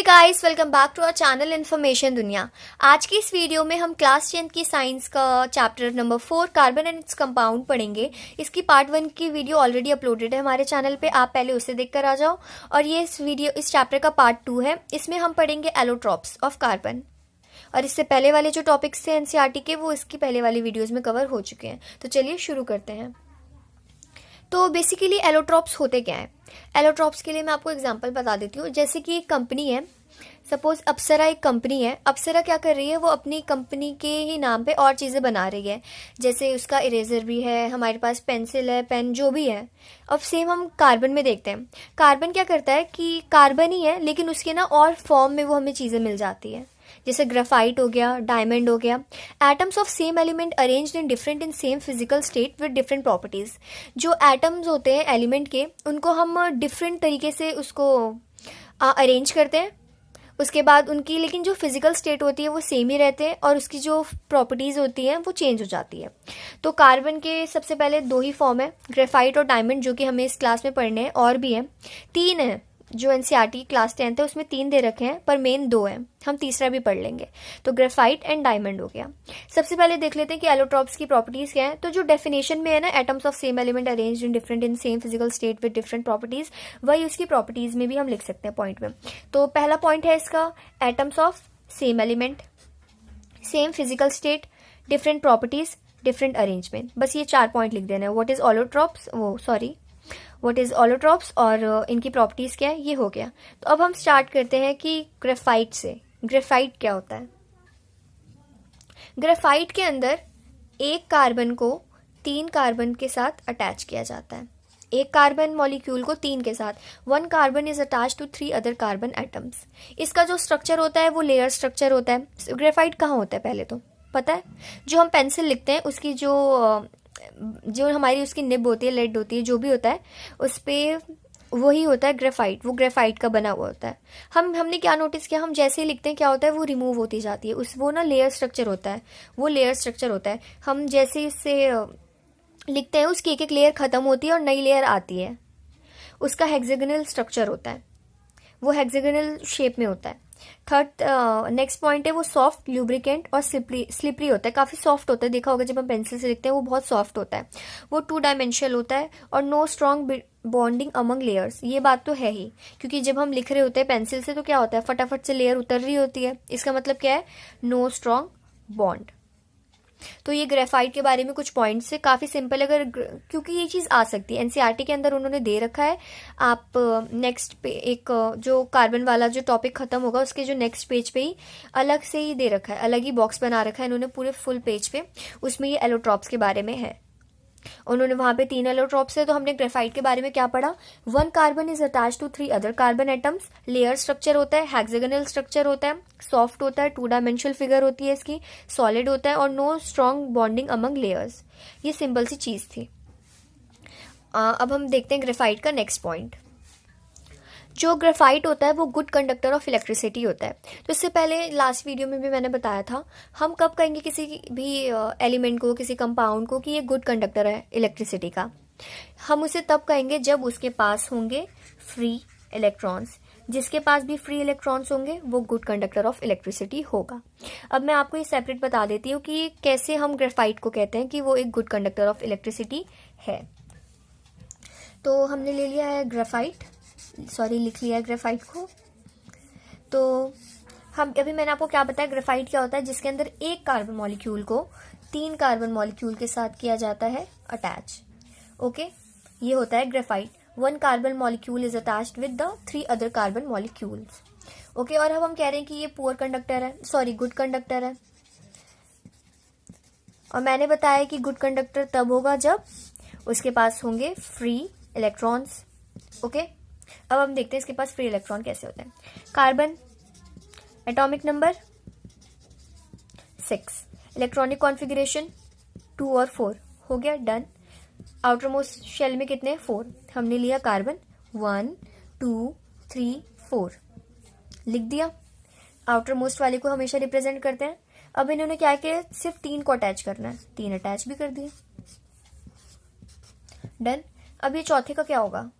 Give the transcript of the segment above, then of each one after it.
Hey guys, welcome back to our channel information Duniya. आज की इस वीडियो में हम क्लास 10th की साइंस का chapter number 4 carbon and its compound पढ़ेंगे। इसकी पार्ट 1 की वीडियो ऑलरेडी अपलोडेड है हमारे चैनल पे, आप पहले उसे देखकर आ जाओ। और ये इस चैप्टर का पार्ट 2 है। इसमें हम पढ़ेंगे एलोट्रॉप्स ऑफ कार्बन। और इससे पहले वाले जो टॉपिक्स थे एनसीईआरटी के, वो इसकी पहले वाली वीडियोज में कवर हो चुके हैं। तो चलिए शुरू करते हैं। तो बेसिकली एलोट्रॉप्स होते क्या हैं? एलोट्रॉप्स के लिए मैं आपको एग्जांपल बता देती हूँ। जैसे कि एक कंपनी है, सपोज अप्सरा एक कंपनी है। अप्सरा क्या कर रही है, वो अपनी कंपनी के ही नाम पे और चीज़ें बना रही है। जैसे उसका इरेजर भी है, हमारे पास पेंसिल है, पेन जो भी है। अब सेम हम कार्बन में देखते हैं। कार्बन क्या करता है कि कार्बन ही है, लेकिन उसके ना और फॉर्म में वो हमें चीज़ें मिल जाती है। जैसे ग्रेफाइट हो गया, डायमंड हो गया। Atoms of same element arranged in different in same physical state with different properties. जो एटम्स होते हैं एलिमेंट के, उनको हम डिफरेंट तरीके से उसको अरेंज करते हैं। उसके बाद उनकी लेकिन जो फिजिकल स्टेट होती है वो सेम ही रहते हैं, और उसकी जो प्रॉपर्टीज होती हैं वो चेंज हो जाती है। तो कार्बन के सबसे पहले 2 ही फॉर्म है, ग्रेफाइट और डायमंड, जो कि हमें इस क्लास में पढ़ने हैं। और भी हैं, 3 हैं। जो एनसीईआरटी क्लास 10th है उसमें 3 दे रखे हैं, पर मेन 2 हैं। हम तीसरा भी पढ़ लेंगे। तो ग्रेफाइट एंड डायमंड हो गया। सबसे पहले देख लेते हैं कि एलोट्रॉप्स की प्रॉपर्टीज क्या है। तो जो डेफिनेशन में है ना, atoms of same element arranged in different in same physical state with different properties, वही उसकी प्रॉपर्टीज में भी हम लिख सकते हैं पॉइंट में। तो पहला पॉइंट है इसका, atoms of same element, same physical state, different properties, different arrangement. बस ये 4 पॉइंट लिख देना है। व्हाट इज ऑलोट्रॉप्स और इनकी प्रॉपर्टीज क्या है, ये हो गया। तो अब हम स्टार्ट करते हैं कि ग्रेफाइट से। ग्रेफाइट क्या होता है? ग्रेफाइट के अंदर एक कार्बन को 3 कार्बन के साथ अटैच किया जाता है। एक कार्बन मॉलिक्यूल को 3 के साथ। 1 carbon is attach to 3 other carbon atoms. इसका जो स्ट्रक्चर होता है वो लेयर स्ट्रक्चर होता है। ग्रेफाइट कहाँ होता है पहले तो पता है? जो हम पेंसिल लिखते हैं उसकी जो हमारी उसकी निब होती है, लेड होती है, जो भी होता है उस पर वही होता है ग्रेफाइट। वो ग्रेफाइट का बना हुआ होता है। हमने क्या नोटिस किया, हम जैसे ही लिखते हैं क्या होता है, वो रिमूव होती जाती है। वो ना लेयर स्ट्रक्चर होता है, वो लेयर स्ट्रक्चर होता है। हम जैसे इससे लिखते हैं उसकी एक एक लेयर खत्म होती है और नई लेयर आती है। उसका हेक्सागोनल स्ट्रक्चर होता है, वो हेक्सागोनल शेप में होता है। थर्ड नेक्स्ट पॉइंट है, वो सॉफ्ट, ल्यूब्रिकेंट और स्लिपरी होता है। काफी सॉफ्ट होता है, देखा होगा जब हम पेंसिल से लिखते हैं वो बहुत सॉफ्ट होता है। वो 2 डायमेंशनल होता है और no strong bonding among layers. ये बात तो है ही, क्योंकि जब हम लिख रहे होते हैं पेंसिल से तो क्या होता है, फटाफट से लेयर उतर रही होती है। इसका मतलब क्या है, नो स्ट्रॉन्ग बॉन्ड। तो ये ग्रेफाइट के बारे में कुछ पॉइंट्स है, काफी सिंपल। अगर क्योंकि ये चीज आ सकती है एनसीईआरटी के अंदर, उन्होंने दे रखा है। आप नेक्स्ट पे एक जो कार्बन वाला जो टॉपिक खत्म होगा उसके जो नेक्स्ट पेज पे ही अलग से ही दे रखा है, अलग ही बॉक्स बना रखा है इन्होंने पूरे फुल पेज पे। उसमें ये एलोट्रॉप्स के बारे में है। उन्होंने वहां पे 3 एलोट्रॉप्स है। तो हमने ग्रेफाइट के बारे में क्या पढ़ा, 1 carbon is attach to 3 other carbon atoms. Layer structure होता है, हेक्सागोनल स्ट्रक्चर होता है, सॉफ्ट होता है, 2 डायमेंशनल फिगर होती है इसकी, सॉलिड होता है और no strong bonding among layers. ये सिंपल सी चीज थी। अब हम देखते हैं ग्रेफाइट का नेक्स्ट पॉइंट। जो ग्रेफाइट होता है वो गुड कंडक्टर ऑफ इलेक्ट्रिसिटी होता है। तो इससे पहले लास्ट वीडियो में भी मैंने बताया था, हम कब कहेंगे किसी भी एलिमेंट को, किसी कंपाउंड को कि ये गुड कंडक्टर है इलेक्ट्रिसिटी का? हम उसे तब कहेंगे जब उसके पास होंगे फ्री इलेक्ट्रॉन्स। जिसके पास भी फ्री इलेक्ट्रॉन्स होंगे वो गुड कंडक्टर ऑफ इलेक्ट्रिसिटी होगा। अब मैं आपको ये सेपरेट बता देती हूँ कि कैसे हम ग्रेफाइट को कहते हैं कि वो एक गुड कंडक्टर ऑफ इलेक्ट्रिसिटी है। तो हमने ले लिया है ग्रेफाइट, लिख लिया है ग्रेफाइट को। तो हम अभी मैंने आपको क्या बताया, ग्रेफाइट क्या होता है, जिसके अंदर एक कार्बन मॉलिक्यूल को 3 कार्बन मॉलिक्यूल के साथ किया जाता है अटैच। ओके, ये होता है graphite. 1 carbon molecule is attached with the 3 other carbon molecules. Okay, और अब हम कह रहे हैं कि ये पुअर कंडक्टर है, गुड कंडक्टर है। और मैंने बताया कि गुड कंडक्टर तब होगा जब उसके पास होंगे फ्री इलेक्ट्रॉन्स। ओके, अब हम देखते हैं इसके पास फ्री इलेक्ट्रॉन कैसे होते हैं। Carbon atomic number 6, electronic configuration 2 और 4 हो गया, डन। आउटर मोस्ट शेल में कितने, 4। हमने लिया कार्बन 1 2 3 4 लिख दिया। आउटर मोस्ट वाले को हमेशा रिप्रेजेंट करते हैं। अब इन्होंने क्या किया, सिर्फ 3 को अटैच करना है, 3 अटैच भी कर दिए, डन। अब ये चौथे का क्या होगा,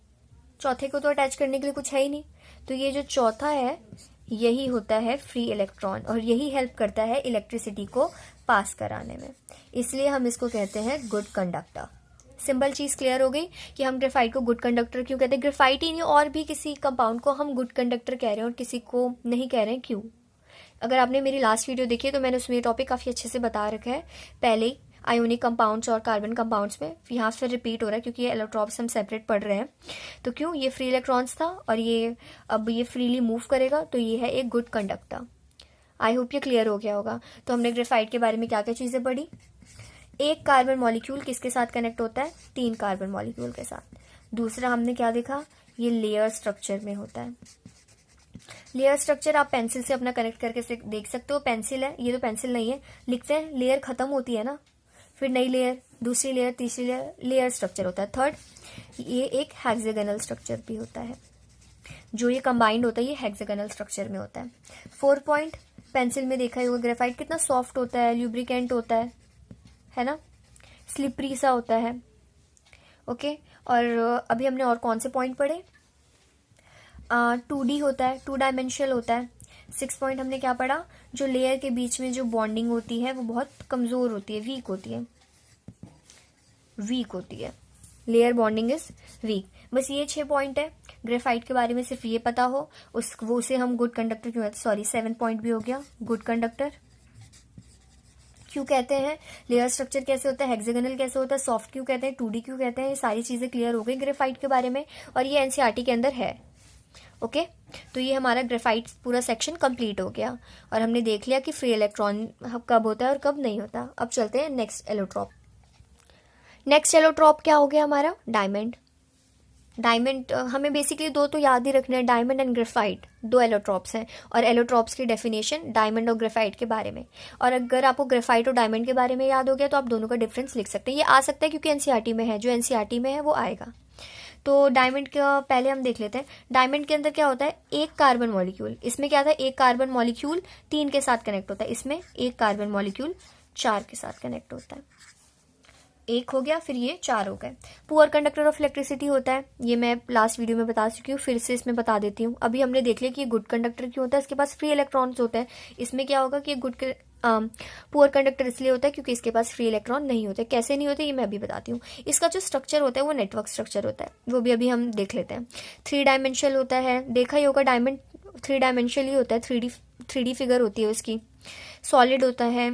चौथे को तो अटैच करने के लिए कुछ है ही नहीं। तो ये जो चौथा है यही होता है फ्री इलेक्ट्रॉन और यही हेल्प करता है इलेक्ट्रिसिटी को पास कराने में, इसलिए हम इसको कहते हैं गुड कंडक्टर। सिंपल चीज़ क्लियर हो गई कि हम ग्रेफाइट को गुड कंडक्टर क्यों कहते हैं। ग्रेफाइट ही नहीं और भी किसी कंपाउंड को हम गुड कंडक्टर कह रहे हैं और किसी को नहीं कह रहे हैं, क्यों? अगर आपने मेरी लास्ट वीडियो देखी है तो मैंने उसमें ये टॉपिक काफ़ी अच्छे से बता रखा है पहले आयोनिक कंपाउंड्स और कार्बन कंपाउंड्स में। यहाँ फिर रिपीट हो रहा है क्योंकि ये एलोट्रॉप्स हम सेपरेट पढ़ रहे हैं। तो क्यों, ये फ्री इलेक्ट्रॉन्स था और ये अब ये फ्रीली मूव करेगा, तो ये है एक गुड कंडक्टर। आई होप ये क्लियर हो गया होगा। तो हमने ग्रेफाइट के बारे में क्या क्या चीज़ें पढ़ी। एक कार्बन मॉलिक्यूल किसके साथ कनेक्ट होता है? 3 कार्बन मॉलिक्यूल के साथ। दूसरा हमने क्या देखा, ये लेयर स्ट्रक्चर में होता है। लेयर स्ट्रक्चर आप पेंसिल से अपना कनेक्ट करके देख सकते हो। पेंसिल है, ये तो पेंसिल नहीं है, लिखते हैं लेयर खत्म होती है ना, फिर नई लेयर, दूसरी लेयर, तीसरी लेयर, लेयर स्ट्रक्चर होता है। थर्ड, ये एक हेक्सागोनल स्ट्रक्चर भी होता है। जो ये कंबाइंड होता है ये हेक्सागोनल स्ट्रक्चर में होता है। 4 पॉइंट पेंसिल में देखा ही होगा, ग्रेफाइट कितना सॉफ्ट होता है, ल्यूब्रिकेंट होता है ना, स्लिपरी सा होता है। ओके, और अभी हमने और कौन से पॉइंट पढ़े? 2D होता है, 2 डायमेंशनल होता है। 6 पॉइंट हमने क्या पढ़ा, जो लेयर के बीच में जो बॉन्डिंग होती है वो बहुत कमजोर होती है, वीक होती है, लेयर बॉन्डिंग इज वीक। बस ये 6 पॉइंट है। ग्रेफाइट के बारे में सिर्फ ये पता हो उसे हम गुड कंडक्टर क्यों, सॉरी 7 पॉइंट भी हो गया, गुड कंडक्टर क्यों कहते हैं, लेयर स्ट्रक्चर कैसे होता है, हेक्सागोनल कैसे होता है, सॉफ्ट क्यों कहते हैं, 2D क्यों कहते हैं, ये सारी चीजें क्लियर हो गई ग्रेफाइट के बारे में और ये एनसीईआरटी के अंदर है। ओके, तो ये हमारा ग्रेफाइट पूरा सेक्शन कंप्लीट हो गया और हमने देख लिया कि फ्री इलेक्ट्रॉन कब होता है और कब नहीं होता। अब चलते हैं नेक्स्ट एलोट्रॉप। नेक्स्ट एलोट्रॉप क्या हो गया हमारा? डायमंड। डायमंड हमें बेसिकली 2 तो याद ही रखने हैं, डायमंड एंड ग्रेफाइट, 2 एलोट्रॉप्स हैं और एलोट्रॉप्स की डेफिनेशन डायमंड और ग्रेफाइट के बारे में। और अगर आपको ग्रेफाइट और डायमंड के बारे में याद हो गया तो आप दोनों का डिफरेंस लिख सकते हैं। ये आ सकता है क्योंकि एनसीईआरटी में है, जो एनसीईआरटी में है वो आएगा। तो डायमंड का पहले हम देख लेते हैं। डायमंड के अंदर क्या होता है, एक कार्बन मॉलिक्यूल, इसमें क्या था, एक कार्बन मॉलिक्यूल 3 के साथ कनेक्ट होता है, इसमें एक कार्बन मॉलिक्यूल 4 के साथ कनेक्ट होता है। एक हो गया, फिर ये 4 हो गए। पुअर कंडक्टर ऑफ इलेक्ट्रिसिटी होता है, ये मैं लास्ट वीडियो में बता चुकी हूँ, फिर से इसमें बता देती हूँ। अभी हमने देख लिया कि ये गुड कंडक्टर क्यों होता है, इसके पास फ्री इलेक्ट्रॉन्स होते हैं। इसमें क्या होगा कि गुड पुअर कंडक्टर इसलिए होता है क्योंकि इसके पास फ्री इलेक्ट्रॉन नहीं होते। कैसे नहीं होते ये मैं अभी बताती हूँ। इसका जो स्ट्रक्चर होता है वो नेटवर्क स्ट्रक्चर होता है, वो भी अभी हम देख लेते हैं। 3 डायमेंशनल होता है, देखा ही होगा डायमंड 3 डायमेंशनल ही होता है, 3D फिगर होती है उसकी। सॉलिड होता है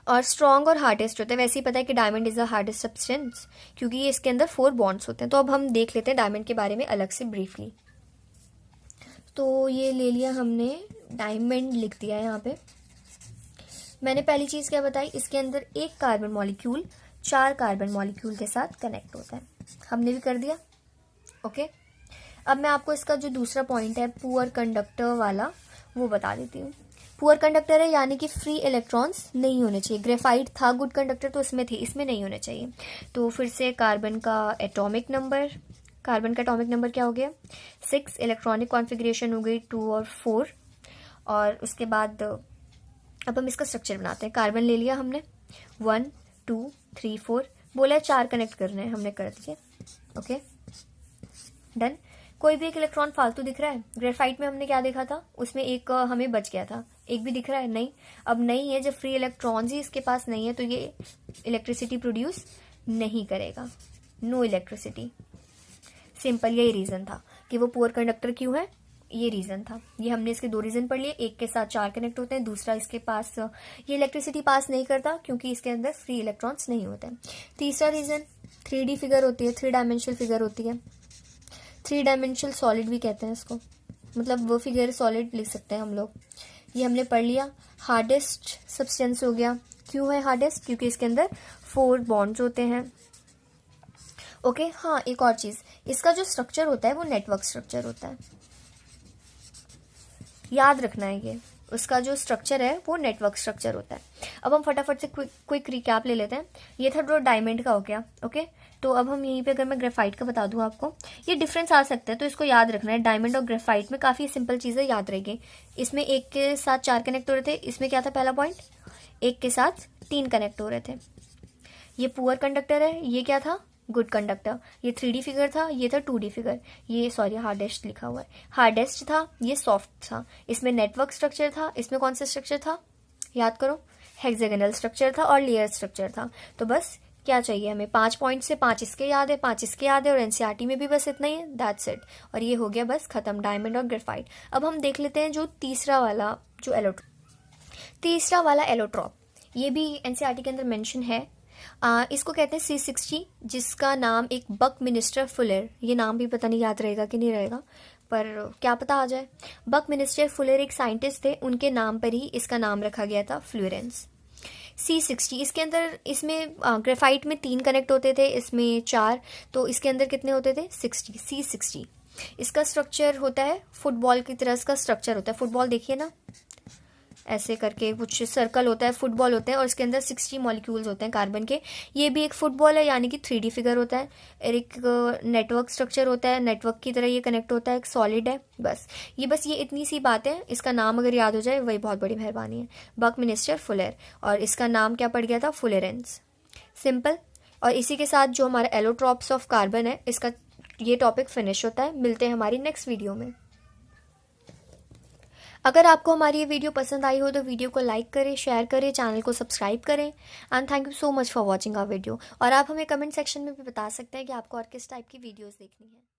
और स्ट्रॉन्ग और हार्डेस्ट होता है। वैसे ही पता है कि diamond is the hardest substance क्योंकि ये इसके अंदर 4 बॉन्ड्स होते हैं। तो अब हम देख लेते हैं डायमंड के बारे में अलग से ब्रीफली। तो ये ले लिया हमने, डायमंड लिख दिया है यहाँ पे। मैंने पहली चीज क्या बताई, इसके अंदर एक कार्बन मॉलिक्यूल 4 कार्बन मॉलिक्यूल के साथ कनेक्ट होता है, हमने भी कर दिया। ओके, अब मैं आपको इसका जो दूसरा पॉइंट है पुअर कंडक्टर वाला वो बता देती हूँ। पुअर कंडक्टर है यानी कि फ्री इलेक्ट्रॉन्स नहीं होने चाहिए। ग्रेफाइट था गुड कंडक्टर तो इसमें थे, इसमें नहीं होने चाहिए। तो फिर से कार्बन का एटॉमिक नंबर क्या हो गया 6, इलेक्ट्रॉनिक कॉन्फ़िगरेशन हो गई 2 और 4। और उसके बाद अब हम इसका स्ट्रक्चर बनाते हैं। कार्बन ले लिया हमने 1 2 3 4, बोला 4 कनेक्ट करने हैं, हमने कर दिए। Okay done. कोई भी एक इलेक्ट्रॉन फालतू दिख रहा है? ग्रेफाइट में हमने क्या देखा था, उसमें एक हमें बच गया था, एक भी दिख रहा है? नहीं, अब नहीं है। जब फ्री इलेक्ट्रॉन्स ही इसके पास नहीं है तो ये इलेक्ट्रिसिटी प्रोड्यूस नहीं करेगा, नो इलेक्ट्रिसिटी। सिंपल यही रीजन था कि वो पुअर कंडक्टर क्यों है, ये रीजन था। ये हमने इसके 2 रीजन पढ़ लिए, एक के साथ 4 कनेक्ट होते हैं, दूसरा इसके पास ये इलेक्ट्रिसिटी पास नहीं करता क्योंकि इसके अंदर फ्री इलेक्ट्रॉन्स नहीं होते हैं। तीसरा रीजन 3D फिगर होती है, 3 डायमेंशनल फिगर होती है। 3 डायमेंशनल सॉलिड भी कहते हैं इसको, मतलब वो फिगर सॉलिड लिख सकते हैं हम लोग। ये हमने पढ़ लिया। हार्डेस्ट सब्सटेंस हो गया, क्यों है हार्डेस्ट, क्योंकि इसके अंदर 4 बॉन्ड्स होते हैं। ओके हाँ, एक और चीज, इसका जो स्ट्रक्चर होता है वो नेटवर्क स्ट्रक्चर होता है, याद रखना है ये। उसका जो स्ट्रक्चर है वो नेटवर्क स्ट्रक्चर होता है। अब हम फटाफट से क्विक रिकैप ले लेते हैं। ये था जो डायमंड का हो गया। ओके, तो अब हम यहीं पे अगर मैं ग्रेफाइट का बता दूं आपको, ये डिफरेंस आ सकता है तो इसको याद रखना है। डायमंड और ग्रेफाइट में काफी सिंपल चीजें याद रहेगी। इसमें एक के साथ 4 कनेक्ट हो रहे थे, इसमें क्या था पहला पॉइंट, एक के साथ 3 कनेक्ट हो रहे थे। ये पुअर कंडक्टर है, ये क्या था, गुड कंडक्टर। ये 3D फिगर था, ये था 2D फिगर। ये सॉरी हार्डेस्ट लिखा हुआ है, हार्डेस्ट था, ये सॉफ्ट था। इसमें नेटवर्क स्ट्रक्चर था, इसमें कौन सा स्ट्रक्चर था, याद करो, हेक्सागोनल स्ट्रक्चर था और लेयर स्ट्रक्चर था। तो बस क्या चाहिए हमें, 5 पॉइंट से 5 इसके याद है, 5 इसके याद है, और एनसीईआरटी में भी बस इतना ही है, दैट्स इट। और ये हो गया बस खत्म, डायमंड और ग्रेफाइट। अब हम देख लेते हैं जो तीसरा वाला एलोट्रॉप, ये भी एनसीईआरटी के अंदर मेंशन है। इसको कहते हैं C60, जिसका नाम एक बकमिनिस्टर फुलर, ये नाम भी पता नहीं याद रहेगा कि नहीं रहेगा, पर क्या पता आ जाए। बकमिनिस्टर फुलर एक साइंटिस्ट थे, उनके नाम पर ही इसका नाम रखा गया था फ्लोरेंस। C60 इसके अंदर, इसमें ग्रेफाइट में 3 कनेक्ट होते थे, इसमें 4, तो इसके अंदर कितने होते थे, 60, C60। इसका स्ट्रक्चर होता है फुटबॉल की तरह, इसका स्ट्रक्चर होता है, फुटबॉल देखिए ना, ऐसे करके कुछ सर्कल होता है, फुटबॉल होते हैं, और इसके अंदर 60 मॉलिक्यूल्स होते हैं कार्बन के। ये भी एक फुटबॉल है, यानी कि 3D फिगर होता है। एक नेटवर्क स्ट्रक्चर होता है, नेटवर्क की तरह ये कनेक्ट होता है, एक सॉलिड है। बस ये इतनी सी बात है, इसका नाम अगर याद हो जाए वही बहुत बड़ी मेहरबानी है, बकमिनिस्टर फुलर, और इसका नाम क्या पड़ गया था, फ्लोरेंस, सिंपल। और इसी के साथ जो हमारा एलोट्रॉप्स ऑफ कार्बन है, इसका ये टॉपिक फिनिश होता है। मिलते हैं हमारी नेक्स्ट वीडियो में। अगर आपको हमारी ये वीडियो पसंद आई हो तो वीडियो को लाइक करें, शेयर करें, चैनल को सब्सक्राइब करें, and thank you so much for watching our video. और आप हमें कमेंट सेक्शन में भी बता सकते हैं कि आपको और किस टाइप की वीडियोस देखनी है।